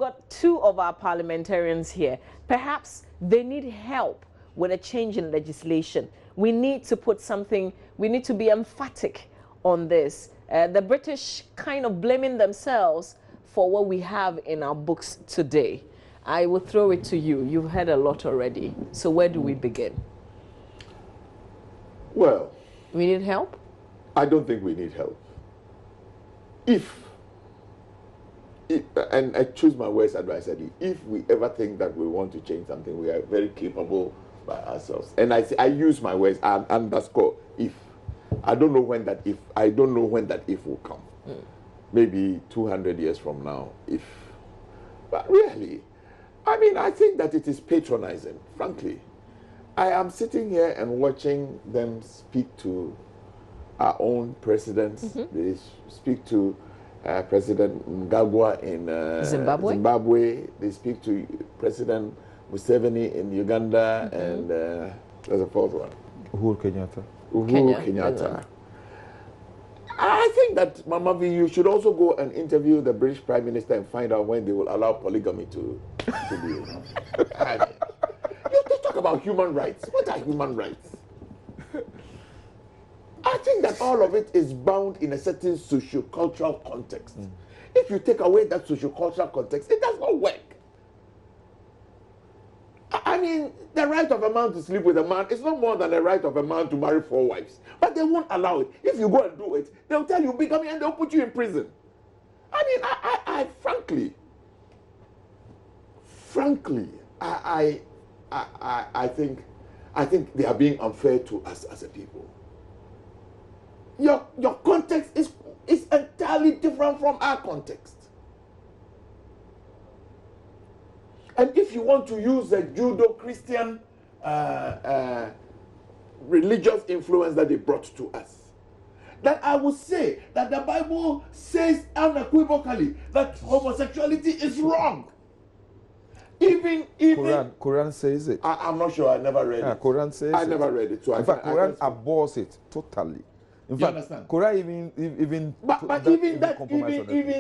got two of our parliamentarians here. Perhaps they need help with a change in legislation. We need to put something, we need to be emphatic on this. The British kind of blaming themselves for what we have in our books today. I will throw it to you. You've heard a lot already. So where do we begin? Well, we need help? I don't think we need help. And I choose my words advisedly, if we ever think that we want to change something, we are very capable by ourselves. And I use my words and underscore if. I don't know when that if will come. Maybe 200 years from now, if. But really, I mean, I think that it is patronizing, frankly. I am sitting here and watching them speak to our own presidents. They speak to President Mnangagwa in Zimbabwe. They speak to President Museveni in Uganda, and there's a fourth one. Uhuru Kenyatta. Kenyatta. I think that, Mama V, you should also go and interview the British Prime Minister and find out when they will allow polygamy to be. I mean, you talk about human rights. What are human rights? I think that all of it is bound in a certain socio-cultural context. If you take away that socio-cultural context, it does not work. I mean, the right of a man to sleep with a man is not more than the right of a man to marry 4 wives. But they won't allow it. If you go and do it, they'll tell you bigamy and they'll put you in prison. I mean, I frankly, I think they are being unfair to us as a people. Your context is entirely different from our context. And if you want to use the Judo-Christian religious influence that they brought to us, then I would say that the Bible says unequivocally that homosexuality is wrong. Even Quran says it. I'm not sure. I never read it. Quran says I never read it. So in fact, Quran abhors it totally. In fact, understand? Quran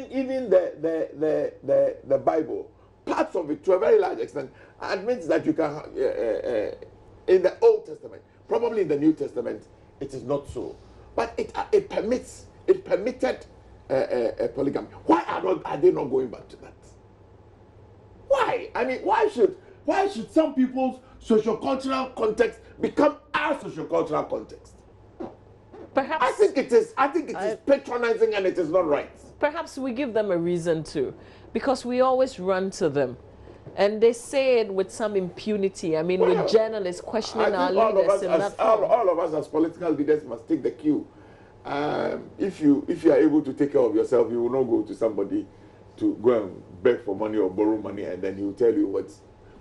even the Bible, parts of it to a very large extent admits that you can in the Old Testament, probably in the New Testament, it is not so, but it permitted polygamy. Why are they not going back to that? Why? I mean, why should some people's sociocultural context become our sociocultural context? Perhaps I think it is patronizing, and it is not right. Perhaps we give them a reason to, because we always run to them. And they say it with some impunity. I mean, with journalists questioning our leaders in that form. All of us as political leaders must take the cue. If you are able to take care of yourself, you will not go to somebody to go and beg for money or borrow money, and then he will tell you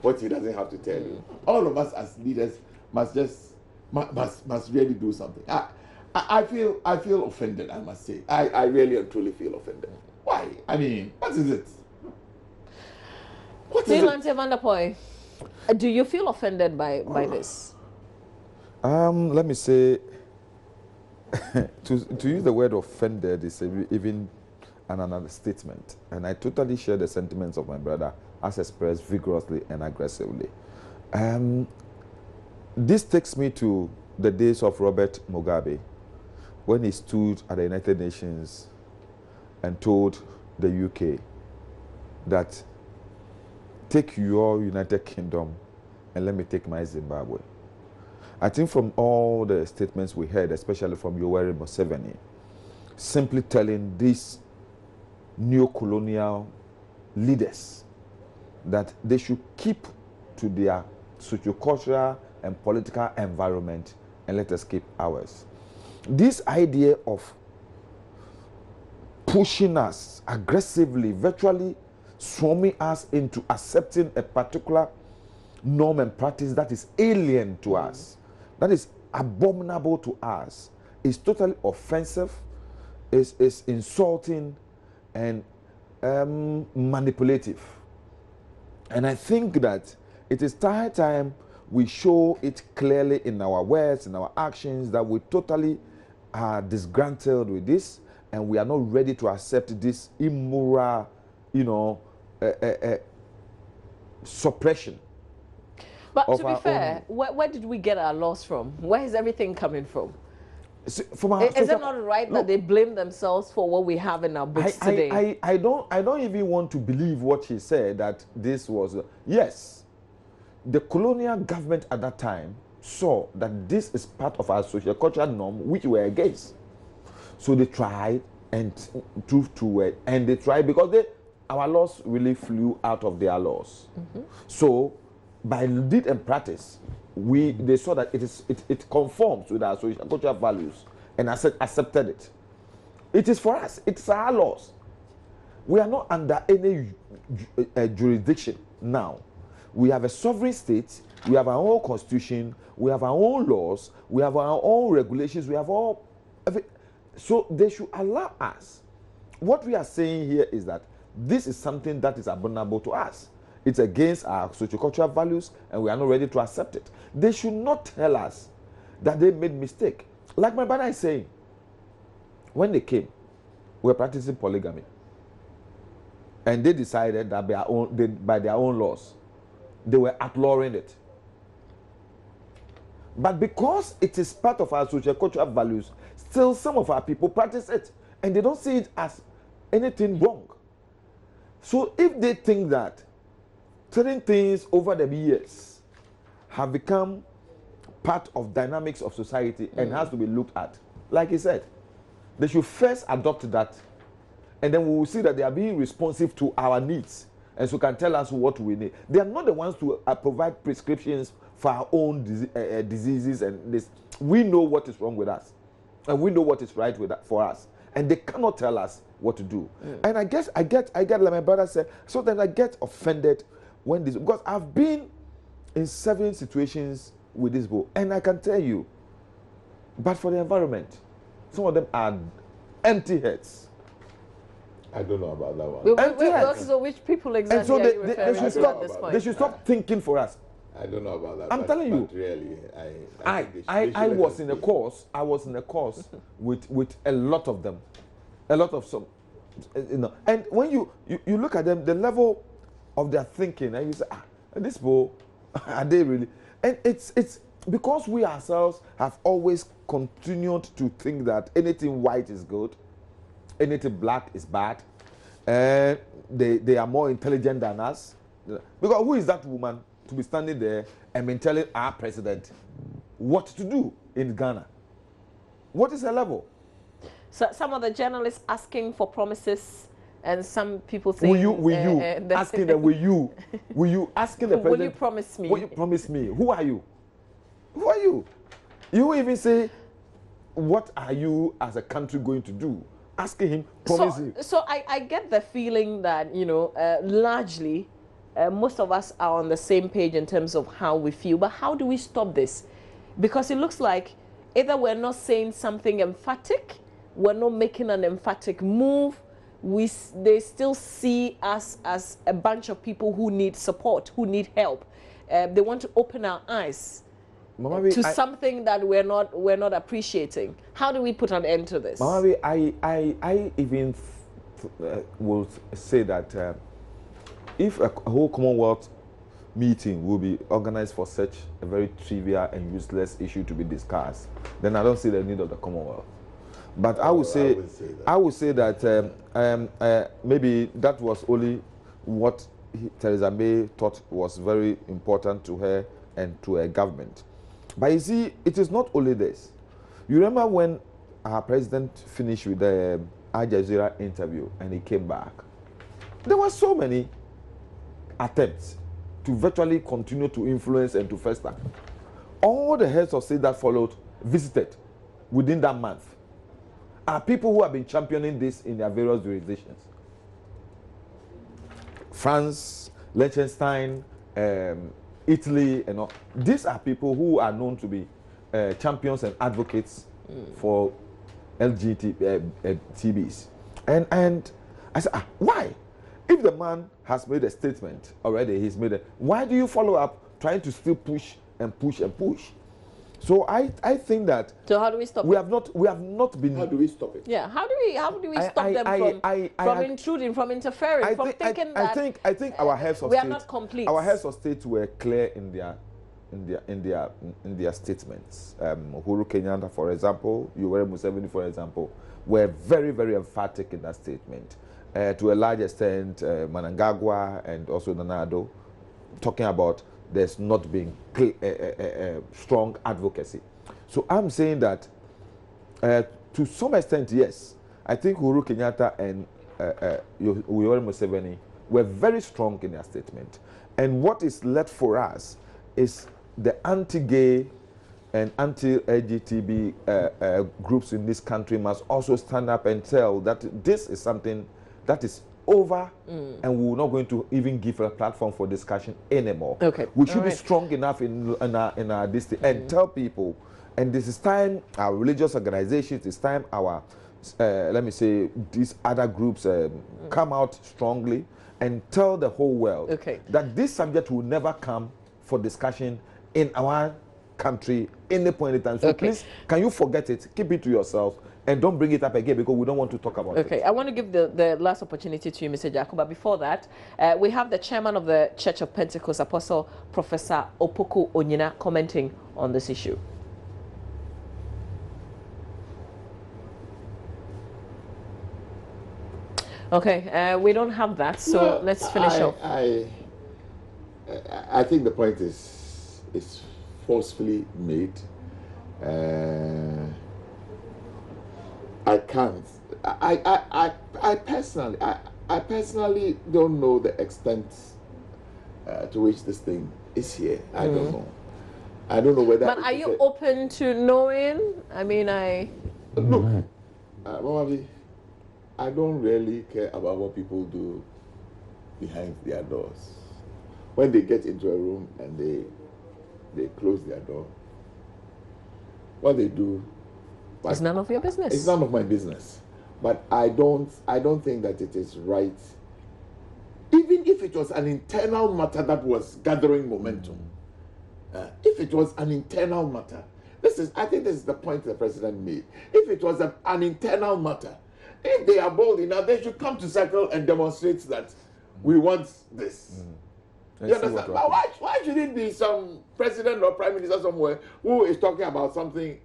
what he doesn't have to tell you. All of us as leaders must really do something. I feel offended, I must say. I really and truly feel offended. Why? I mean, what is it? What is it? Van der Poy, do you feel offended by this? Let me say, to use the word offended is even an understatement. And I totally share the sentiments of my brother as expressed vigorously and aggressively. This takes me to the days of Robert Mugabe, when he stood at the United Nations and told the UK that take your United Kingdom and let me take my Zimbabwe. I think from all the statements we heard, especially from Yoweri Museveni, simply telling these neo-colonial leaders that they should keep to their sociocultural and political environment and let us keep ours. This idea of pushing us aggressively, virtually swarming us into accepting a particular norm and practice that is alien to us, that is abominable to us, is totally offensive, is insulting and manipulative. And I think that it is time we show it clearly in our words, in our actions, that we totally are disgruntled with this, and we are not ready to accept this immoral, suppression. But to be fair, where did we get our laws from? Where is everything coming from? Is it not right that they blame themselves for what we have in our books today? I don't even want to believe what he said, that this was yes, the colonial government at that time saw that this is part of our social cultural norm which we're against. So they tried and and they tried because our laws really flew out of their laws. So by deed and practice, they saw that it conforms with our social cultural values and accepted it. It is for us. It's our laws. We are not under any jurisdiction now. We have a sovereign state. We have our own constitution. We have our own laws. We have our own regulations. We have all. So they should allow us. What we are saying here is that this is something that is abominable to us. It's against our sociocultural values, and we are not ready to accept it. They should not tell us that they made mistake. Like my brother is saying, when they came, we were practicing polygamy, and they decided that by their own laws, they were outlawing it. But because it is part of our sociocultural values, still some of our people practice it, and they don't see it as anything wrong. So if they think that certain things over the years have become part of dynamics of society and has to be looked at, like he said, they should first adopt that, and then we will see that they are being responsive to our needs, and so can tell us what we need. They are not the ones to provide prescriptions for our own diseases and this. We know what is wrong with us, and we know what is right for us, and they cannot tell us what to do. And I get like my brother said, so then I get offended when this, because I've been in 7 situations with this book, and I can tell you, but for the environment, some of them are empty heads. I don't know about that one. So which people exactly so are you referring to at this point? They should stop thinking for us. I don't know about that. I'm telling you. Really, I was in a course. I was in a course with a lot of them, a lot of some, And when you look at them, the level of their thinking, and you say, these people, are they really? And it's because we ourselves have always continued to think that anything white is good, anything black is bad, and they are more intelligent than us. Because who is that woman to be standing there and be telling our president what to do in Ghana? What is her level? So some of the journalists asking for promises, and some people saying, will you asking them, will you asking the president, will you promise me? Will you promise me? Who are you? Who are you? You even say, what are you as a country going to do? Asking him, promising. So I get the feeling that, largely, most of us are on the same page in terms of how we feel. But how do we stop this? Because it looks like either we're not saying something emphatic, we're not making an emphatic move. They still see us as a bunch of people who need support, who need help. They want to open our eyes to something that we're not appreciating. How do we put an end to this? Mama, I even will say that if a whole Commonwealth meeting will be organized for such a very trivial and useless issue to be discussed, then I don't see the need of the Commonwealth. But I would say that maybe that was only what Theresa May thought was very important to her and to her government. But you see, it is not only this. You remember when our president finished with the Al Jazeera interview and he came back? There were so many attempts to virtually continue to influence and to fester. All the heads of state that followed visited within that month are people who have been championing this in their various jurisdictions. France, Liechtenstein, Italy, and all. These are people who are known to be champions and advocates for LGBTs. And I said, why? If the man has made a statement already, why do you follow up trying to still push and push and push? So I think that So how do we stop we it? have not been. How do we stop it? Yeah, how do we stop them from intruding, from interfering, from thinking that I think our heads of we state, are not complete. Our heads of state were clear in their statements. Uhuru Kenyatta, for example, Yoweri Museveni, for example, were very, very emphatic in that statement. To a large extent, Mnangagwa and also Nana Addo, talking about there's not being strong advocacy. So I'm saying that to some extent, yes, I think Uhuru Kenyatta and Yoweri Museveni were very strong in their statement. And what is left for us is the anti-gay and anti-LGTB groups in this country must also stand up and tell that this is something that is over, and we're not going to even give a platform for discussion anymore. Okay. We should be strong enough in our district and tell people, and this is time our religious organizations, it's time our, let me say, these other groups come out strongly and tell the whole world that this subject will never come for discussion in our country any point in time. So please, can you forget it, keep it to yourself, and don't bring it up again because we don't want to talk about it. Okay, I want to give the last opportunity to you, Mr. Jacob. But before that, we have the chairman of the Church of Pentecost, Apostle Professor Opoku Onyina, commenting on this issue. Okay, we don't have that, so let's finish off. I think the point is forcefully made. I can't. I personally don't know the extent to which this thing is here. I don't know. I don't know whether. But are you open to knowing? I mean, look, Mama, I don't really care about what people do behind their doors. When they get into a room and they close their door, what they do. It's none of your business. It's none of my business. But I don't think that it is right. Even if it was an internal matter that was gathering momentum, if it was an internal matter, I think this is the point the president made. If it was an internal matter, if they are bold enough, they should come to circle and demonstrate that we want this. You understand? But why should it be some president or prime minister somewhere who is talking about something?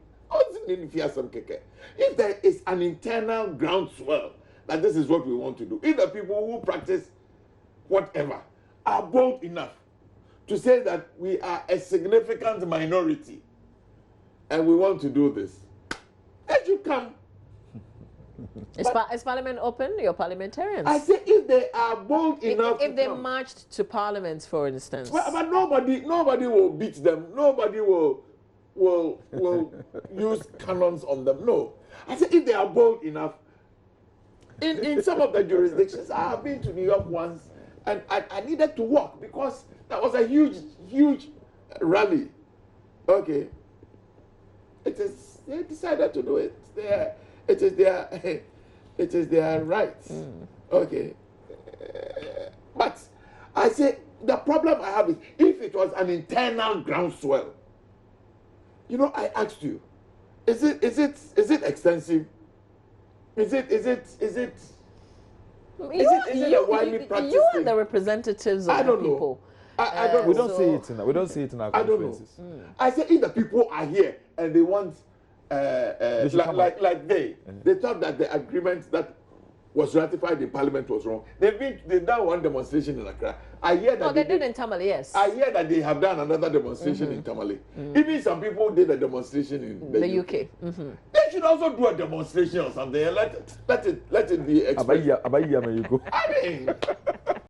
If there is an internal groundswell that this is what we want to do, if the people who practice whatever are bold enough to say that we are a significant minority and we want to do this, they should come. Is Parliament open? Your parliamentarians? I say if they are bold enough. If they marched to Parliament, for instance. But nobody will beat them. Nobody will use cannons on them. No. I said if they are bold enough, in some of the jurisdictions, I have been to New York once, and I needed to walk because that was a huge rally. Okay. They decided to do it. It is their right. Okay. But I say the problem I have is if it was an internal groundswell. You know, I asked you, is it extensive? Is it a widely practiced You are thing? the representatives of the people. I don't know. We don't see it in our conferences. I don't know. I say if the people are here and they want they thought that the agreement that was ratified in Parliament was wrong. They've done one demonstration in Accra. I hear that they did in Tamale, yes. I hear that they have done another demonstration in Tamale. Even some people did a demonstration in the UK. They should also do a demonstration or something. Let it be expressed. I mean,